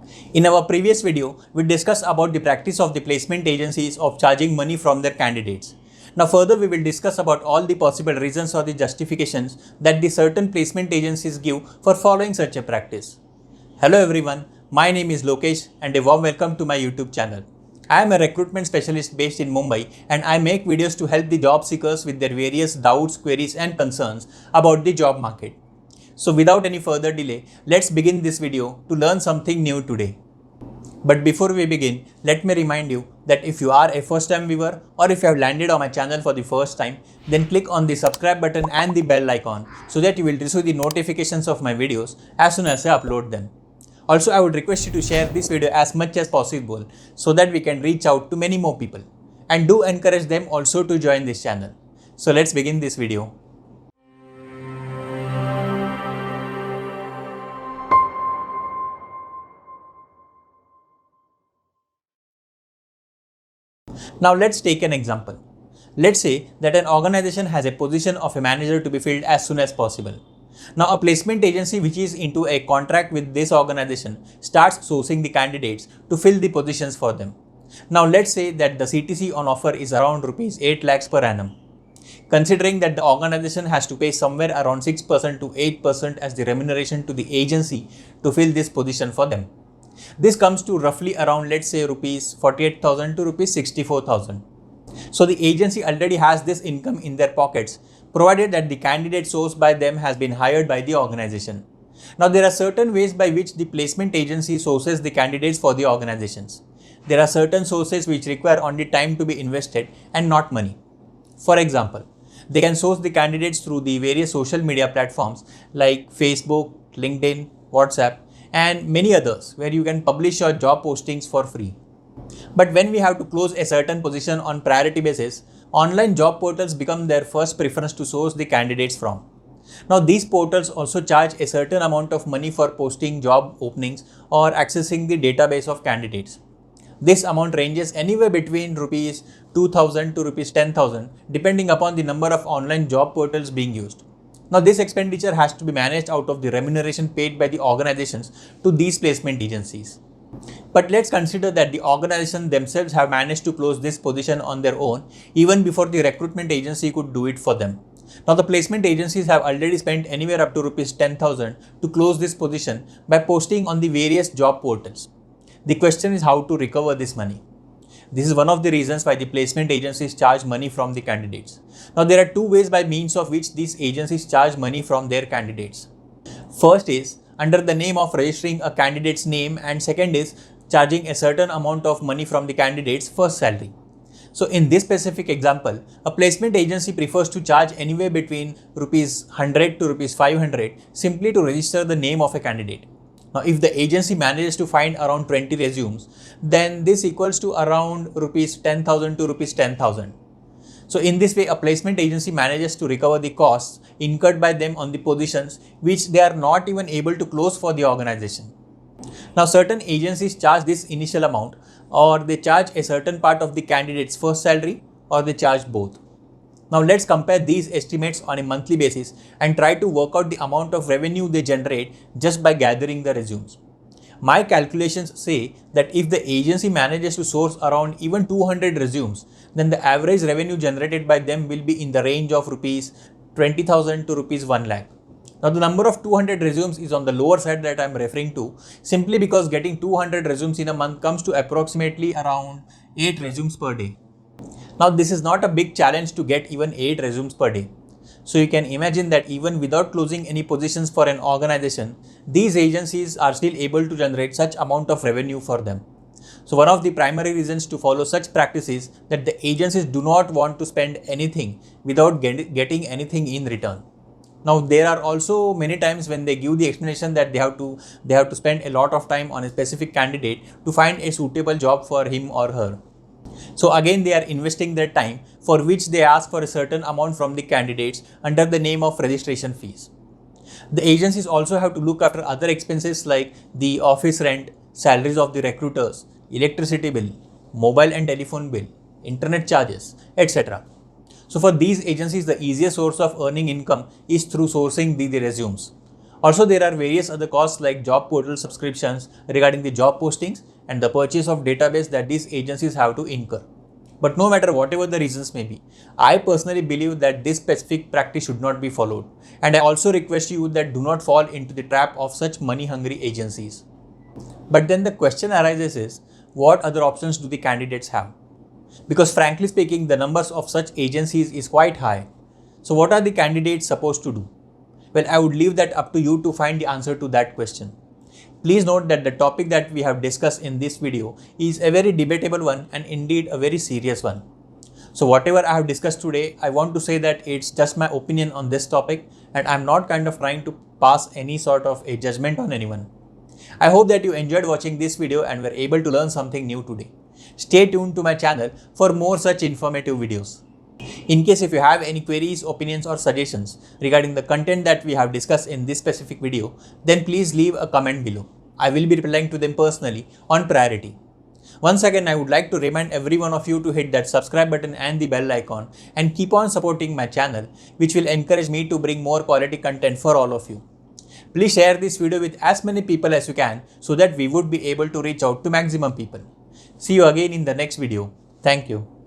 In our previous video, we discussed about the practice of the placement agencies of charging money from their candidates. Now further we will discuss about all the possible reasons or the justifications that the certain placement agencies give for following such a practice. Hello everyone, my name is Lokesh and a warm welcome to my YouTube channel. I am a recruitment specialist based in Mumbai and I make videos to help the job seekers with their various doubts, queries and concerns about the job market. So without any further delay, let's begin this video to learn something new today. But before we begin, let me remind you that if you are a first time viewer or if you have landed on my channel for the first time, then click on the subscribe button and the bell icon so that you will receive the notifications of my videos as soon as I upload them. Also, I would request you to share this video as much as possible so that we can reach out to many more people. And do encourage them also to join this channel. So let's begin this video. Now let's take an example. Let's say that an organization has a position of a manager to be filled as soon as possible. Now a placement agency which is into a contract with this organization starts sourcing the candidates to fill the positions for them. Now let's say that the CTC on offer is around rupees 8 lakhs per annum. Considering that the organization has to pay somewhere around 6% to 8% as the remuneration to the agency to fill this position for them. This comes to roughly around, let's say, rupees 48,000 to rupees 64,000. So the agency already has this income in their pockets, provided that the candidate sourced by them has been hired by the organization. Now there are certain ways by which the placement agency sources the candidates for the organizations. There are certain sources which require only time to be invested and not money. For example, they can source the candidates through the various social media platforms like Facebook, LinkedIn, WhatsApp, and many others where you can publish your job postings for free. But when we have to close a certain position on priority basis, online job portals become their first preference to source the candidates from. Now these portals also charge a certain amount of money for posting job openings or accessing the database of candidates. This amount ranges anywhere between rupees 2,000 to rupees 10,000 depending upon the number of online job portals being used. Now this expenditure has to be managed out of the remuneration paid by the organizations to these placement agencies. But let's consider that the organization themselves have managed to close this position on their own even before the recruitment agency could do it for them. Now the placement agencies have already spent anywhere up to rupees 10,000 to close this position by posting on the various job portals. The question is how to recover this money. This is one of the reasons why the placement agencies charge money from the candidates. Now there are two ways by means of which these agencies charge money from their candidates. First is under the name of registering a candidate's name, and second is charging a certain amount of money from the candidate's first salary. So in this specific example, a placement agency prefers to charge anywhere between rupees 100 to rupees 500 simply to register the name of a candidate. Now, if the agency manages to find around 20 resumes, then this equals to around rupees 10,000 to rupees 10,000. So in this way, a placement agency manages to recover the costs incurred by them on the positions which they are not even able to close for the organization. Now, certain agencies charge this initial amount, or they charge a certain part of the candidate's first salary, or they charge both. Now let's compare these estimates on a monthly basis and try to work out the amount of revenue they generate just by gathering the resumes. My calculations say that if the agency manages to source around even 200 resumes, then the average revenue generated by them will be in the range of rupees 20,000 to rupees 1 lakh. Now the number of 200 resumes is on the lower side that I am referring to simply because getting 200 resumes in a month comes to approximately around 8 resumes per day. Now this is not a big challenge to get even 8 resumes per day. So you can imagine that even without closing any positions for an organization, these agencies are still able to generate such amount of revenue for them. So one of the primary reasons to follow such practice is that the agencies do not want to spend anything without getting anything in return. Now there are also many times when they give the explanation that they have to spend a lot of time on a specific candidate to find a suitable job for him or her. So again, they are investing their time, for which they ask for a certain amount from the candidates under the name of registration fees. The agencies also have to look after other expenses like the office rent, salaries of the recruiters, electricity bill, mobile and telephone bill, internet charges, etc. So for these agencies, the easiest source of earning income is through sourcing the resumes. Also, there are various other costs like job portal subscriptions regarding the job postings and the purchase of database that these agencies have to incur. But no matter whatever the reasons may be, I personally believe that this specific practice should not be followed. And I also request you that do not fall into the trap of such money-hungry agencies. But then the question arises is, what other options do the candidates have? Because frankly speaking, the numbers of such agencies is quite high. So what are the candidates supposed to do? Well, I would leave that up to you to find the answer to that question. Please note that the topic that we have discussed in this video is a very debatable one and indeed a very serious one. So whatever I have discussed today, I want to say that it's just my opinion on this topic and I'm not kind of trying to pass any sort of a judgment on anyone. I hope that you enjoyed watching this video and were able to learn something new today. Stay tuned to my channel for more such informative videos. In case if you have any queries, opinions or suggestions regarding the content that we have discussed in this specific video, then please leave a comment below. I will be replying to them personally on priority. Once again, I would like to remind every one of you to hit that subscribe button and the bell icon and keep on supporting my channel, which will encourage me to bring more quality content for all of you. Please share this video with as many people as you can so that we would be able to reach out to maximum people. See you again in the next video. Thank you.